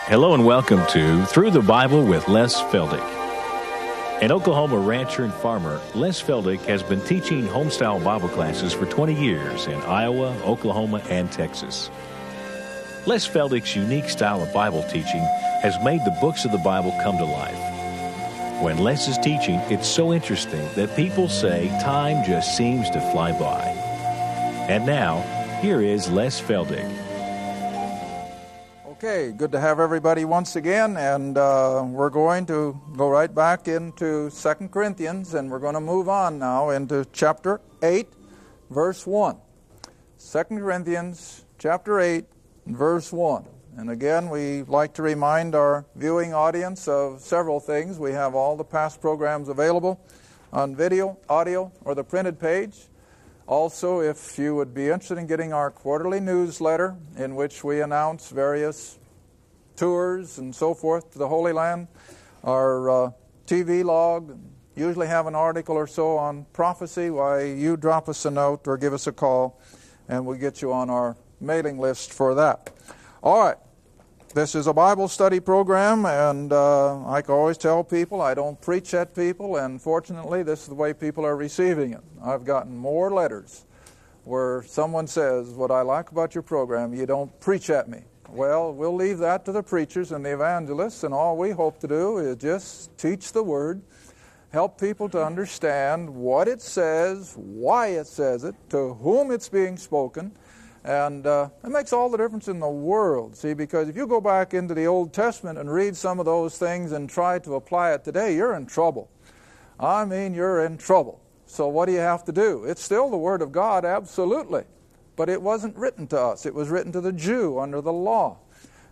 Hello and welcome to Through the Bible with Les Feldick. An Oklahoma rancher and farmer, Les Feldick has been teaching homestyle Bible classes for 20 years in Iowa, Oklahoma, and Texas. Les Feldick's unique style of Bible teaching has made the books of the Bible come to life. When Les is teaching, it's so interesting that people say time just seems to fly by. And now, here is Les Feldick. Okay, good to have everybody once again, and we're going to go right back into 2 Corinthians, and we're going to move on now into chapter 8, verse 1. 2 Corinthians chapter 8, verse 1. And again, we like to remind our viewing audience of several things. We have all the past programs available on video, audio, or the printed page. Also, if you would be interested in getting our quarterly newsletter in which we announce various tours and so forth to the Holy Land, our TV log, usually have an article or so on prophecy, why you drop us a note or give us a call and we'll get you on our mailing list for that. All right. This is a Bible study program, and I can always tell people I don't preach at people, and fortunately this is the way people are receiving it. I've gotten more letters where someone says, what I like about your program, you don't preach at me. Well, we'll leave that to the preachers and the evangelists, and all we hope to do is just teach the Word, help people to understand what it says, why it says it, to whom it's being spoken. And it makes all the difference in the world, see, because if you go back into the Old Testament and read some of those things and try to apply it today, you're in trouble. I mean, you're in trouble. So what do you have to do? It's still the Word of God, absolutely. But it wasn't written to us. It was written to the Jew under the law.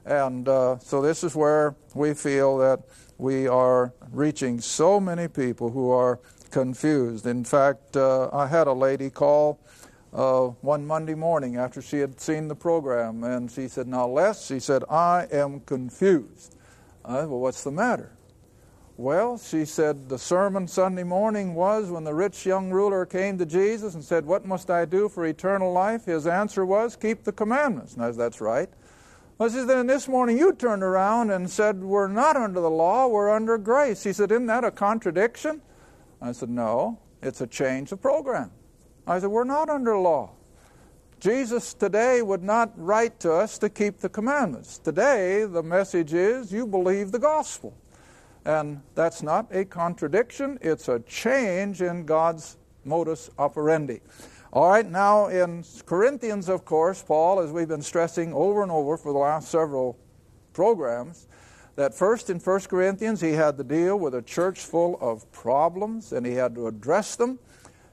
And so this is where we feel that we are reaching so many people who are confused. In fact, I had a lady call one Monday morning after she had seen the program, and she said, now Les, she said, I am confused. I said, well, what's the matter? Well, she said, the sermon Sunday morning was when the rich young ruler came to Jesus and said, what must I do for eternal life? His answer was, keep the commandments. And I said, that's right. Well, she said, then this morning you turned around and said, we're not under the law, we're under grace. He said, isn't that a contradiction? I said, no, it's a change of program. I said, we're not under law. Jesus today would not write to us to keep the commandments. Today, the message is you believe the gospel. And that's not a contradiction. It's a change in God's modus operandi. All right, now in Corinthians, of course, Paul, as we've been stressing over and over for the last several programs, that first in 1 Corinthians he had to deal with a church full of problems and he had to address them.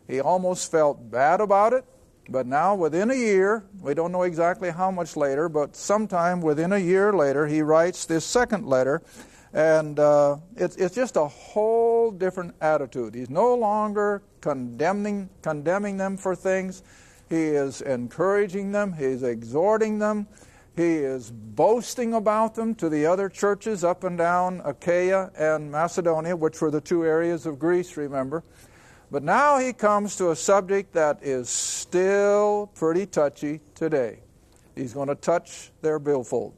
He almost felt bad about it, but now within a year, we don't know exactly how much later, but sometime within a year later, he writes this second letter, and it's just a whole different attitude. He's no longer condemning them for things. He is encouraging them. He's exhorting them. He is boasting about them to the other churches up and down Achaia and Macedonia, which were the two areas of Greece, remember. But now he comes to a subject that is still pretty touchy today. He's going to touch their billfold.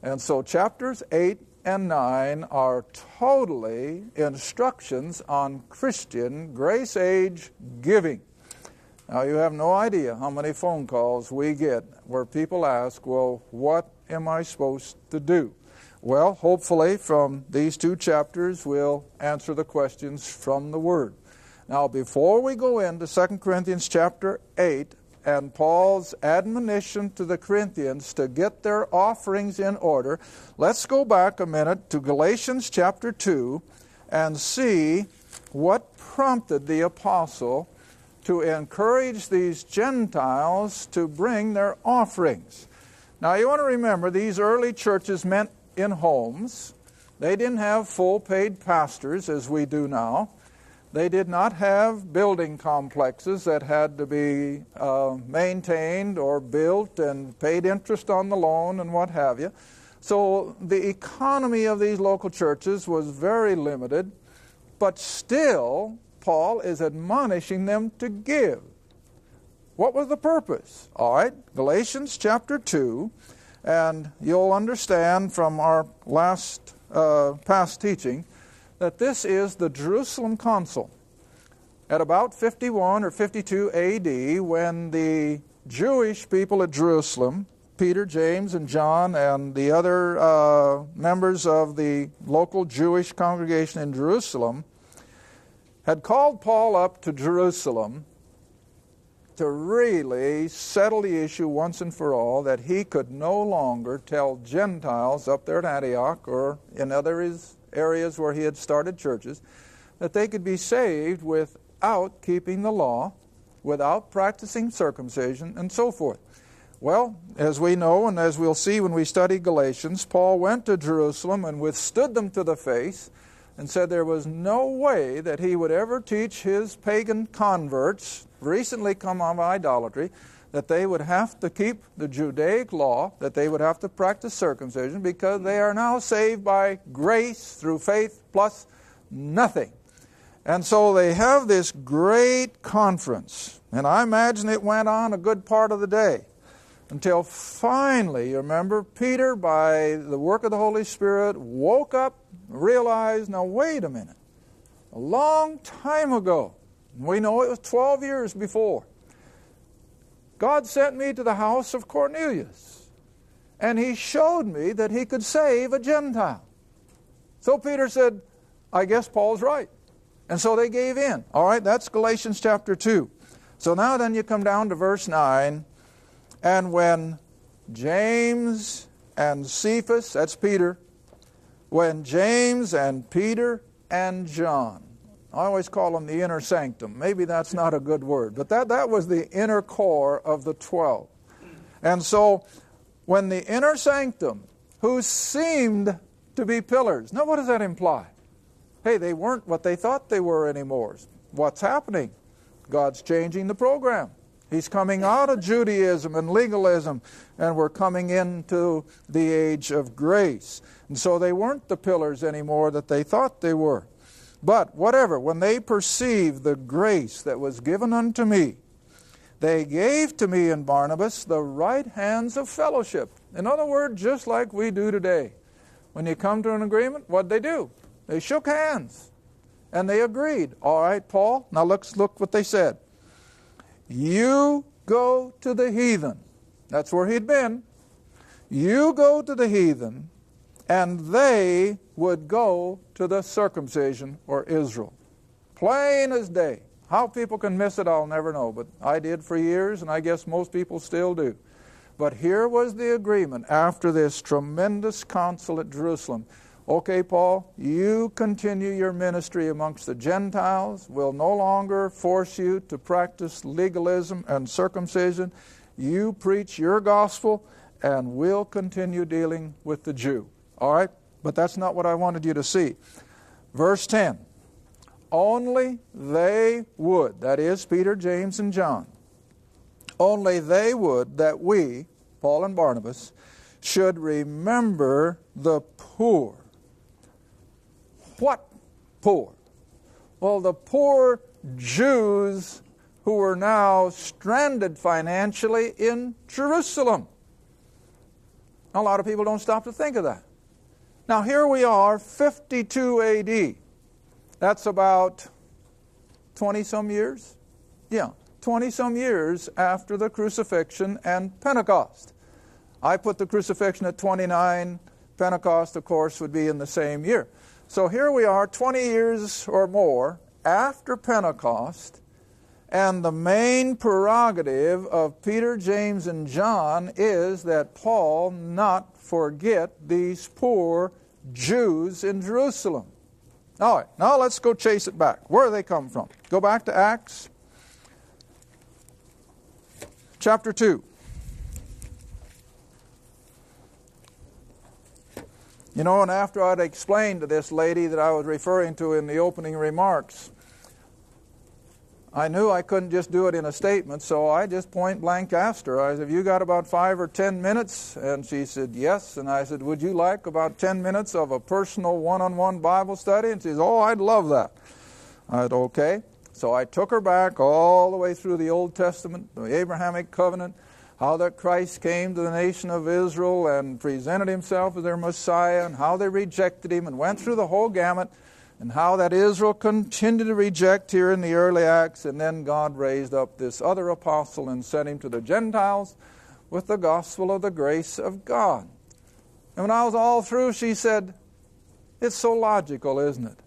And so chapters 8 and 9 are totally instructions on Christian grace age giving. Now you have no idea how many phone calls we get where people ask, well, what am I supposed to do? Well, hopefully from these two chapters we'll answer the questions from the Word. Now, before we go into 2 Corinthians chapter 8 and Paul's admonition to the Corinthians to get their offerings in order, let's go back a minute to Galatians chapter 2 and see what prompted the apostle to encourage these Gentiles to bring their offerings. Now, you want to remember, these early churches met in homes. They didn't have full paid pastors as we do now. They did not have building complexes that had to be maintained or built and paid interest on the loan and what have you. So the economy of these local churches was very limited, but still Paul is admonishing them to give. What was the purpose? All right, Galatians chapter 2, And you'll understand from our past teaching that this is the Jerusalem Council. At about 51 or 52 A.D., when the Jewish people at Jerusalem, Peter, James, and John, and the other members of the local Jewish congregation in Jerusalem, had called Paul up to Jerusalem to really settle the issue once and for all that he could no longer tell Gentiles up there at Antioch or in other areas where he had started churches that they could be saved without keeping the law, without practicing circumcision, and so forth. Well, as we know and as we'll see when we study Galatians, Paul went to Jerusalem and withstood them to the face and said there was no way that he would ever teach his pagan converts, recently come out of idolatry, that they would have to keep the Judaic law, that they would have to practice circumcision, because they are now saved by grace through faith plus nothing. And so they have this great conference, and I imagine it went on a good part of the day, until finally, you remember, Peter, by the work of the Holy Spirit, woke up, realized, now wait a minute, a long time ago, we know it was 12 years before, God sent me to the house of Cornelius, and he showed me that he could save a Gentile. So Peter said, I guess Paul's right. And so they gave in. All right, that's Galatians chapter 2. So now then you come down to verse 9, and when James and Cephas, that's Peter, when James and Peter and John, I always call them the inner sanctum. Maybe that's not a good word, but that was the inner core of the 12. And so when the inner sanctum, who seemed to be pillars, now what does that imply? Hey, they weren't what they thought they were anymore. What's happening? God's changing the program. He's coming out of Judaism and legalism, and we're coming into the age of grace. And so they weren't the pillars anymore that they thought they were. But whatever, when they perceived the grace that was given unto me, they gave to me and Barnabas the right hands of fellowship. In other words, just like we do today. When you come to an agreement, what'd they do? They shook hands, and they agreed. All right, Paul, now let's look what they said. You go to the heathen. That's where he'd been. You go to the heathen, and they would go to the circumcision, or Israel. Plain as day. How people can miss it, I'll never know, but I did for years, and I guess most people still do. But here was the agreement after this tremendous council at Jerusalem. Okay, Paul, you continue your ministry amongst the Gentiles. We'll no longer force you to practice legalism and circumcision. You preach your gospel, and we'll continue dealing with the Jew. All right? But that's not what I wanted you to see. Verse 10. Only they would, that is Peter, James, and John, only they would that we, Paul and Barnabas, should remember the poor. What poor? Well, the poor Jews who were now stranded financially in Jerusalem. A lot of people don't stop to think of that. Now here we are, 52 A.D. That's about 20-some years? Yeah, 20-some years after the crucifixion and Pentecost. I put the crucifixion at 29. Pentecost, of course, would be in the same year. So here we are, 20 years or more after Pentecost, and the main prerogative of Peter, James, and John is that Paul not forget these poor Jews in Jerusalem. All right, now let's go chase it back. Where do they come from? Go back to Acts chapter 2. You know, and after I'd explained to this lady that I was referring to in the opening remarks, I knew I couldn't just do it in a statement, so I just point blank asked her. I said, have you got about 5 or 10 minutes? And she said, yes. And I said, would you like about 10 minutes of a personal one-on-one Bible study? And she said, oh, I'd love that. I said, okay. So I took her back all the way through the Old Testament, the Abrahamic covenant, how that Christ came to the nation of Israel and presented himself as their Messiah, and how they rejected him, and went through the whole gamut, and how that Israel continued to reject here in the early Acts, and then God raised up this other apostle and sent him to the Gentiles with the gospel of the grace of God. And when I was all through, she said, "It's so logical, isn't it?"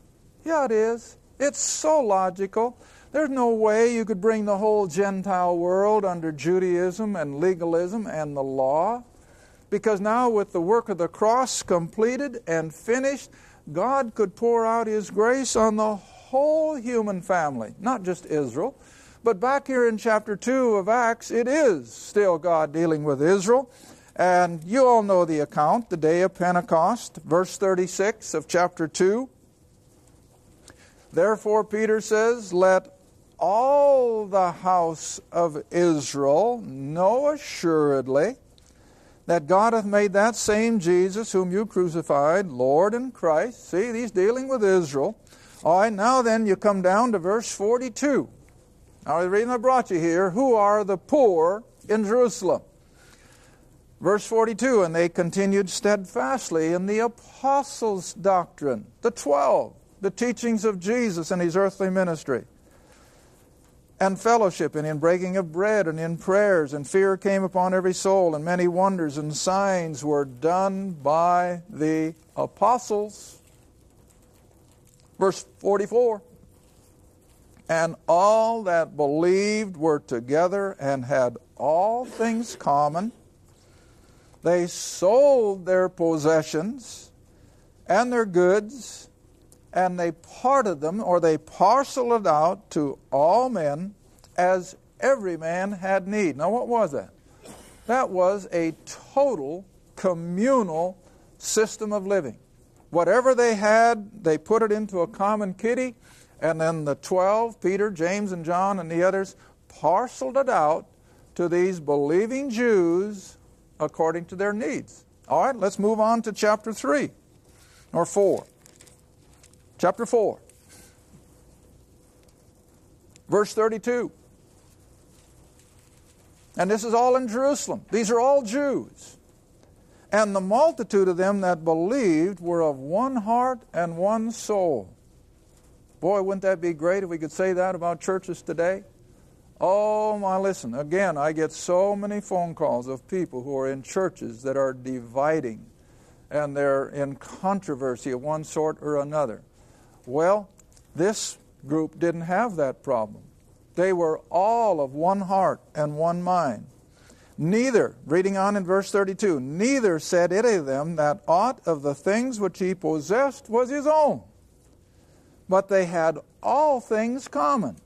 Yeah, it is. It's so logical. There's no way you could bring the whole Gentile world under Judaism and legalism and the law. Because now with the work of the cross completed and finished, God could pour out His grace on the whole human family, not just Israel. But back here in chapter 2 of Acts, it is still God dealing with Israel. And you all know the account, the day of Pentecost, verse 36 of chapter 2. Therefore, Peter says, "Let all the house of Israel know assuredly that God hath made that same Jesus whom you crucified, Lord and Christ." See, he's dealing with Israel. All right, now then you come down to verse 42. Now the reason I brought you here, who are the poor in Jerusalem? Verse 42, "And they continued steadfastly in the apostles' doctrine," the 12, the teachings of Jesus and his earthly ministry, "and fellowship, and in breaking of bread, and in prayers, and fear came upon every soul, and many wonders and signs were done by the apostles." Verse 44, "And all that believed were together, and had all things common. They sold their possessions and their goods, and they parted them," or they parceled it out, "to all men as every man had need." Now what was that? That was a total communal system of living. Whatever they had, they put it into a common kitty, and then the 12, Peter, James, and John, and the others, parceled it out to these believing Jews according to their needs. All right, let's move on to chapter 3 or 4. Chapter 4, verse 32. And this is all in Jerusalem. These are all Jews. "And the multitude of them that believed were of one heart and one soul." Boy, wouldn't that be great if we could say that about churches today? Oh, my, listen, again, I get so many phone calls of people who are in churches that are dividing, and they're in controversy of one sort or another. Well, this group didn't have that problem. They were all of one heart and one mind. "Neither," reading on in verse 32, "neither said any of them that aught of the things which he possessed was his own, but they had all things common.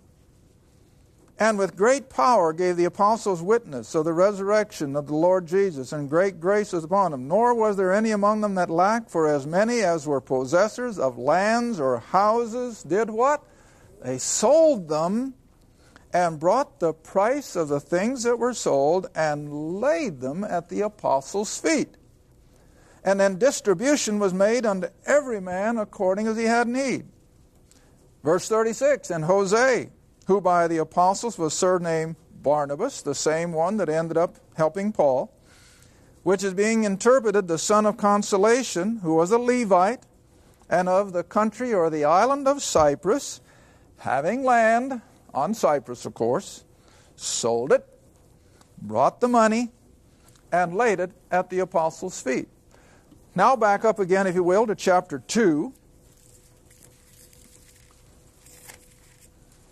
And with great power gave the apostles witness of the resurrection of the Lord Jesus, and great grace was upon them. Nor was there any among them that lacked, for as many as were possessors of lands or houses did" what? "They sold them, and brought the price of the things that were sold, and laid them at the apostles' feet. And then distribution was made unto every man according as he had need." Verse 36, "And Jose, who by the apostles was surnamed Barnabas," the same one that ended up helping Paul, "which is being interpreted the son of consolation, who was a Levite, and of the country or the island of Cyprus, having land," on Cyprus of course, "sold it, brought the money, and laid it at the apostles' feet." Now back up again, if you will, to chapter 2.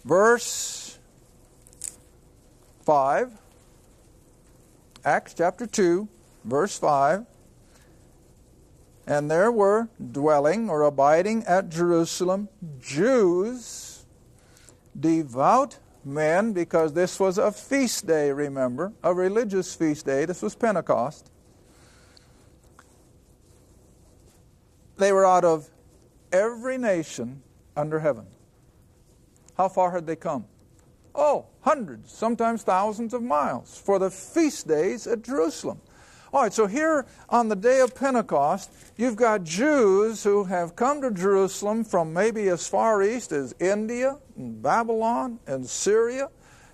Verse 5, Acts chapter 2, verse 5. "And there were dwelling or abiding at Jerusalem Jews, devout men," because this was a feast day, remember, a religious feast day. This was Pentecost. "They were out of every nation under heaven." How far had they come? Oh, hundreds, sometimes thousands of miles for the feast days at Jerusalem. All right, so here on the day of Pentecost, you've got Jews who have come to Jerusalem from maybe as far east as India and Babylon and Syria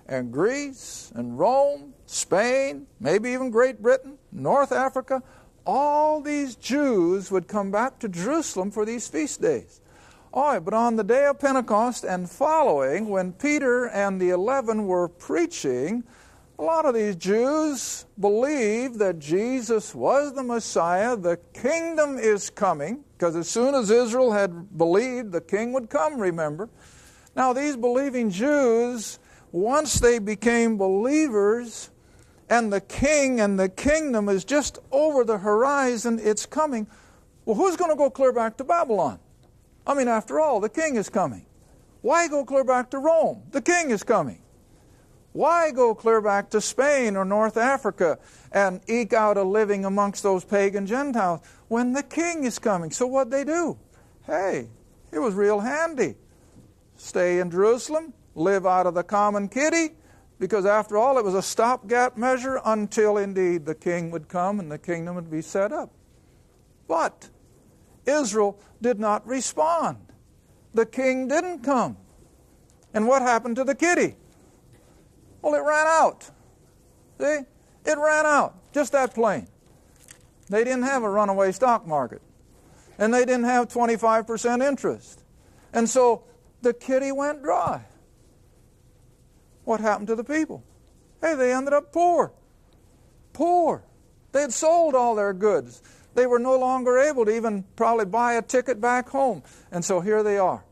and Greece and Rome, Spain, maybe even Great Britain, North Africa, all these Jews would come back to Jerusalem for these feast days. All right, but on the day of Pentecost and following, when Peter and the 11 were preaching, a lot of these Jews believed that Jesus was the Messiah, the kingdom is coming, because as soon as Israel had believed, the king would come, remember. Now these believing Jews, once they became believers, and the king and the kingdom is just over the horizon, it's coming, well, who's going to go clear back to Babylon? I mean, after all, the king is coming. Why go clear back to Rome? The king is coming. Why go clear back to Spain or North Africa and eke out a living amongst those pagan Gentiles when the king is coming? So what'd they do? Hey, it was real handy. Stay in Jerusalem, live out of the common kitty, because after all, it was a stopgap measure until indeed the king would come and the kingdom would be set up. But Israel did not respond. The king didn't come. And what happened to the kitty? Well, it ran out. See? It ran out. Just that plain. They didn't have a runaway stock market. And they didn't have 25% interest. And so the kitty went dry. What happened to the people? Hey, they ended up poor. Poor. They had sold all their goods. They were no longer able to even probably buy a ticket back home. And so here they are.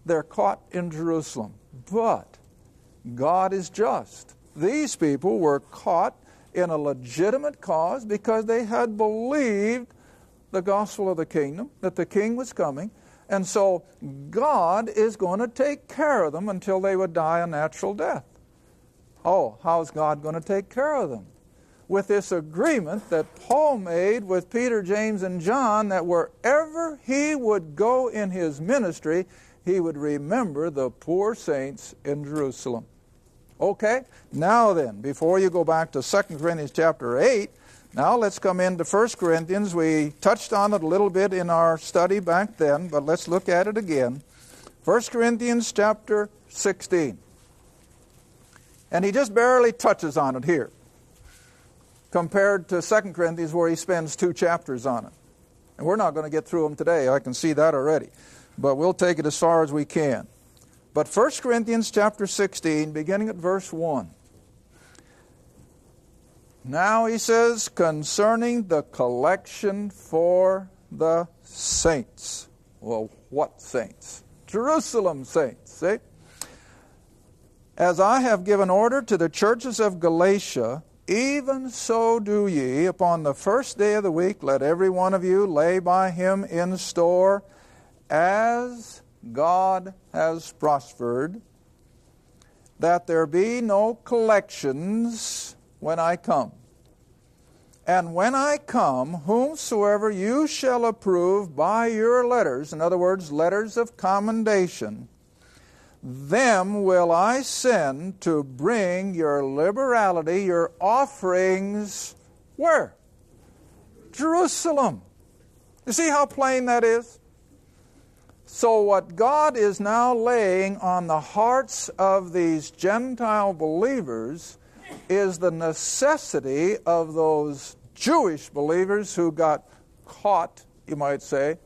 They're caught in Jerusalem. But God is just. These people were caught in a legitimate cause because they had believed the gospel of the kingdom, that the king was coming. And so God is going to take care of them until they would die a natural death. Oh, how's God going to take care of them? With this agreement that Paul made with Peter, James, and John, that wherever he would go in his ministry, he would remember the poor saints in Jerusalem. Okay, now then, before you go back to 2 Corinthians chapter 8, now let's come into 1 Corinthians. We touched on it a little bit in our study back then, but let's look at it again. 1 Corinthians chapter 16. And he just barely touches on it here, compared to 2 Corinthians where he spends 2 chapters on it. And we're not going to get through them today, I can see that already. But we'll take it as far as we can. But 1 Corinthians chapter 16, beginning at verse 1. Now he says, concerning the collection for the saints. Well, what saints? Jerusalem saints, see? As I have given order to the churches of Galatia, even so do ye. Upon the first day of the week, let every one of you lay by him in store, as God has prospered, that there be no collections when I come. And when I come, whomsoever you shall approve by your letters, in other words, letters of commendation, them will I send to bring your liberality, your offerings, where? Jerusalem. You see how plain that is? So what God is now laying on the hearts of these Gentile believers is the necessity of those Jewish believers who got caught, you might say,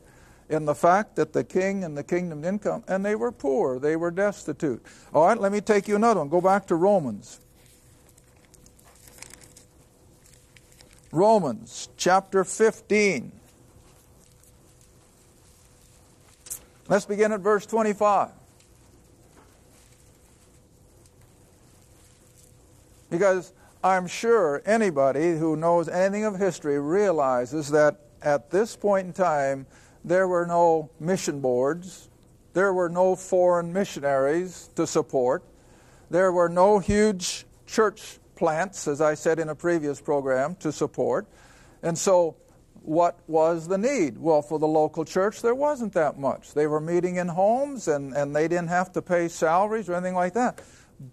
in the fact that the king and the kingdom didn't come, and they were poor, they were destitute. All right, let me take you another one. Go back to Romans. Romans chapter 15. Let's begin at verse 25. Because I'm sure anybody who knows anything of history realizes that at this point in time, there were no mission boards. There were no foreign missionaries to support. There were no huge church plants, as I said in a previous program, to support. And so what was the need? Well, for the local church, there wasn't that much. They were meeting in homes, and they didn't have to pay salaries or anything like that.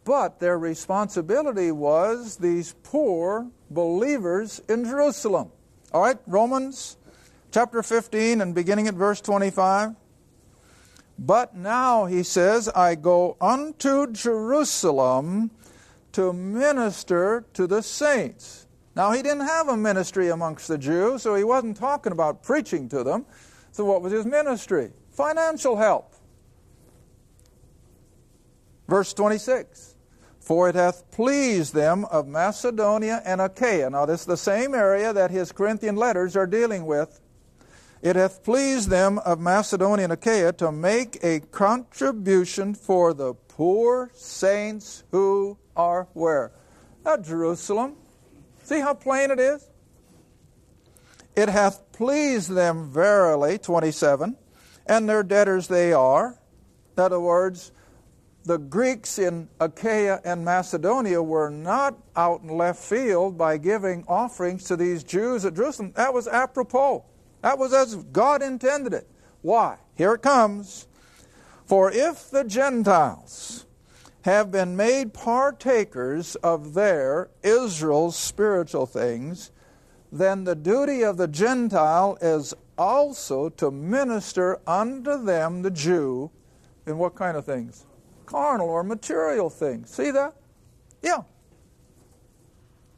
But their responsibility was these poor believers in Jerusalem. All right, Romans chapter 15 and beginning at verse 25. But now, he says, I go unto Jerusalem to minister to the saints. Now, he didn't have a ministry amongst the Jews, so he wasn't talking about preaching to them. So what was his ministry? Financial help. Verse 26, for it hath pleased them of Macedonia and Achaia. Now, this is the same area that his Corinthian letters are dealing with. It hath pleased them of Macedonia and Achaia to make a contribution for the poor saints who are where? At Jerusalem. See how plain it is? It hath pleased them verily, 27, and their debtors they are. In other words, the Greeks in Achaia and Macedonia were not out in left field by giving offerings to these Jews at Jerusalem. That was apropos. That was as God intended it. Why? Here it comes. For if the Gentiles have been made partakers of their, Israel's, spiritual things, then the duty of the Gentile is also to minister unto them, the Jew, in what kind of things? Carnal or material things. See that? Yeah.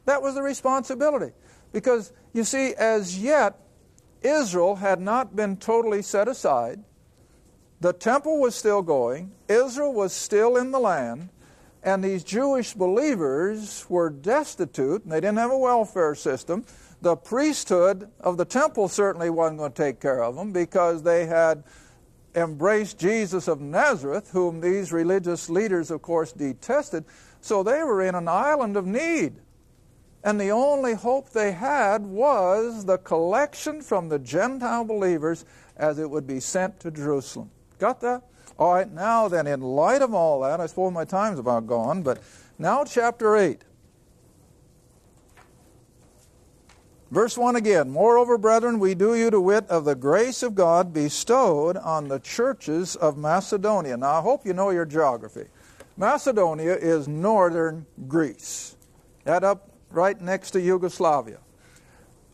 That was the responsibility. Because, you see, as yet, Israel had not been totally set aside. The temple was still going. Israel was still in the land. And these Jewish believers were destitute, and they didn't have a welfare system. The priesthood of the temple certainly wasn't going to take care of them because they had embraced Jesus of Nazareth, whom these religious leaders, of course, detested. So they were in an island of need. And the only hope they had was the collection from the Gentile believers as it would be sent to Jerusalem. Got that? All right, now then, in light of all that, I suppose my time's about gone, but now chapter 8. Verse 1 again, moreover, brethren, we do you to wit of the grace of God bestowed on the churches of Macedonia. Now, I hope you know your geography. Macedonia is northern Greece. That up right next to Yugoslavia.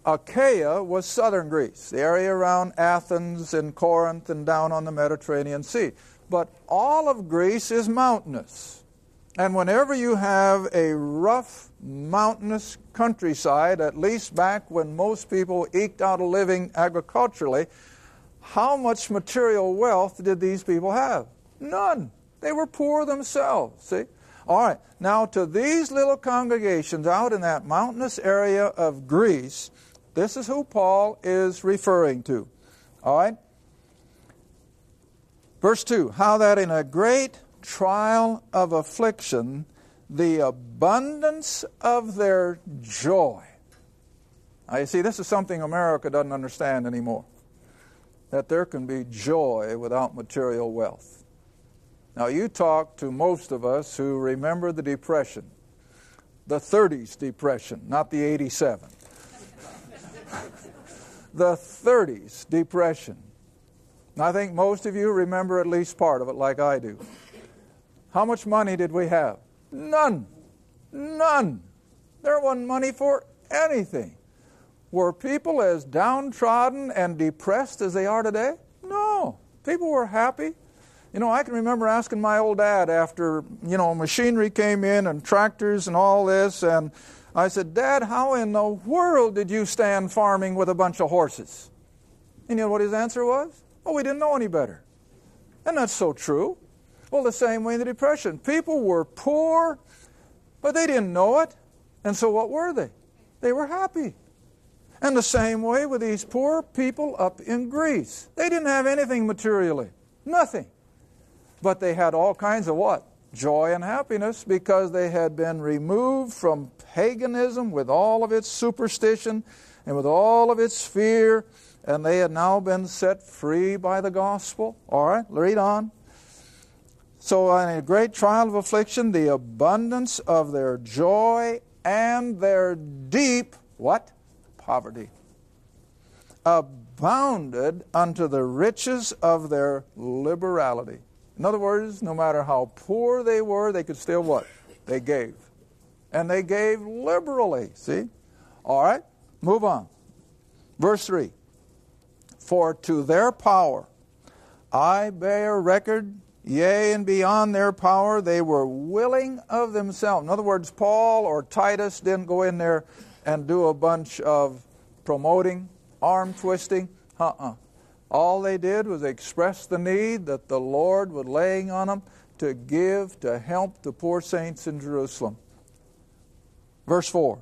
Achaia was southern Greece, the area around Athens and Corinth and down on the Mediterranean Sea. But all of Greece is mountainous. And whenever you have a rough, mountainous countryside, at least back when most people eked out a living agriculturally, how much material wealth did these people have? None. They were poor themselves, see? All right, now to these little congregations out in that mountainous area of Greece, this is who Paul is referring to. All right? Verse 2, how that in a great trial of affliction, the abundance of their joy. Now you see, this is something America doesn't understand anymore. That there can be joy without material wealth. Now you talk to most of us who remember the Depression. The 30s Depression, not the 87. The 30s Depression. I think most of you remember at least part of it like I do. How much money did we have? None. None. There wasn't money for anything. Were people as downtrodden and depressed as they are today? No. People were happy. You know, I can remember asking my old dad after, machinery came in and tractors and all this, and I said, Dad, how in the world did you stand farming with a bunch of horses? And you know what his answer was? Oh, we didn't know any better. And that's so true. Well, the same way in the Depression. People were poor, but they didn't know it. And so what were they? They were happy. And the same way with these poor people up in Greece. They didn't have anything materially. Nothing. But they had all kinds of what? Joy and happiness, because they had been removed from paganism with all of its superstition and with all of its fear, and they had now been set free by the gospel. All right, read on. So in a great trial of affliction, the abundance of their joy and their deep, what? Poverty. Abounded unto the riches of their liberality. In other words, no matter how poor they were, they could still what? They gave. And they gave liberally, see? All right, move on. Verse 3. For to their power I bear record Yea, and beyond their power, they were willing of themselves. In other words, Paul or Titus didn't go in there and do a bunch of promoting, arm twisting. All they did was express the need that the Lord was laying on them to give, to help the poor saints in Jerusalem. Verse 4,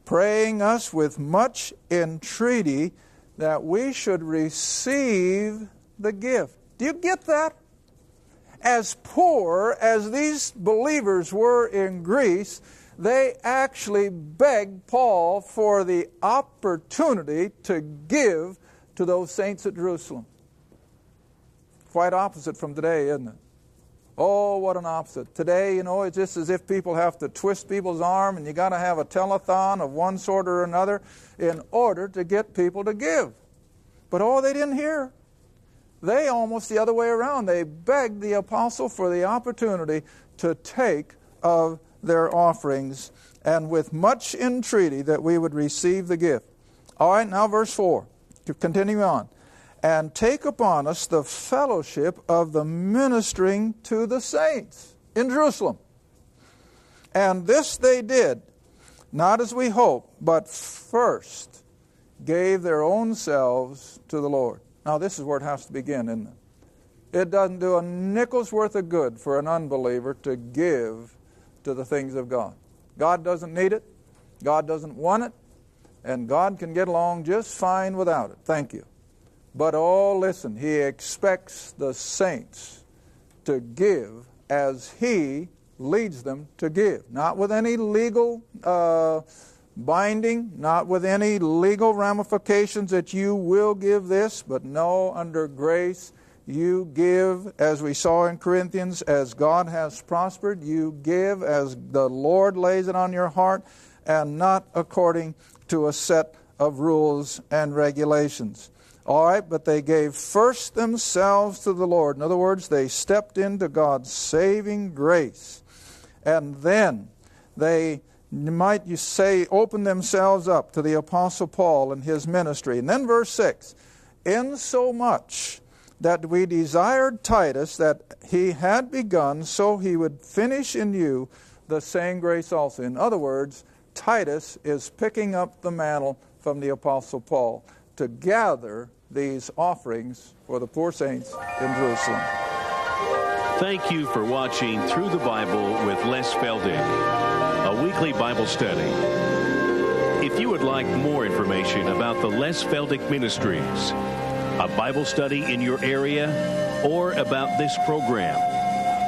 praying us with much entreaty that we should receive the gift. Do you get that? As poor as these believers were in Greece, they actually begged Paul for the opportunity to give to those saints at Jerusalem. Quite opposite from today, isn't it? Oh, what an opposite. Today, it's just as if people have to twist people's arm, and you got to have a telethon of one sort or another in order to get people to give. But they didn't hear. They almost the other way around. They begged the apostle for the opportunity to take of their offerings, and with much entreaty that we would receive the gift. All right, now verse 4. Continue on. And take upon us the fellowship of the ministering to the saints in Jerusalem. And this they did, not as we hoped, but first gave their own selves to the Lord. Now this is where it has to begin, isn't it? It doesn't do a nickel's worth of good for an unbeliever to give to the things of God. God doesn't need it. God doesn't want it. And God can get along just fine without it. Thank you. But listen, He expects the saints to give as He leads them to give. Not with any legal binding, not with any legal ramifications that you will give this, but no, under grace, you give, as we saw in Corinthians, as God has prospered. You give as the Lord lays it on your heart, and not according to a set of rules and regulations. All right, but they gave first themselves to the Lord. In other words, they stepped into God's saving grace. And then they, might you say, opened themselves up to the Apostle Paul and his ministry. And then verse 6, insomuch that we desired Titus that he had begun, so he would finish in you the same grace also. In other words, Titus is picking up the mantle from the Apostle Paul to gather these offerings for the poor saints in Jerusalem. Thank you for watching Through the Bible with Les Feldick, a weekly Bible study. If you would like more information about the Les Feldick Ministries, a Bible study in your area, or about this program,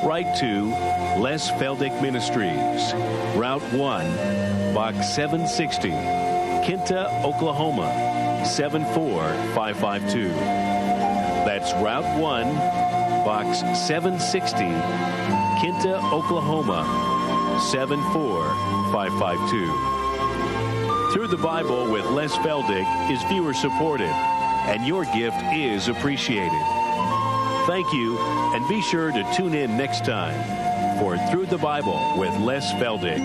write to Les Feldick Ministries, Route 1, Box 760, Kinta, Oklahoma, 74552. That's Route 1, Box 760, Kinta, Oklahoma, 74552. Through the Bible with Les Feldick is viewer supported, and your gift is appreciated. Thank you, and be sure to tune in next time for Through the Bible with Les Feldick.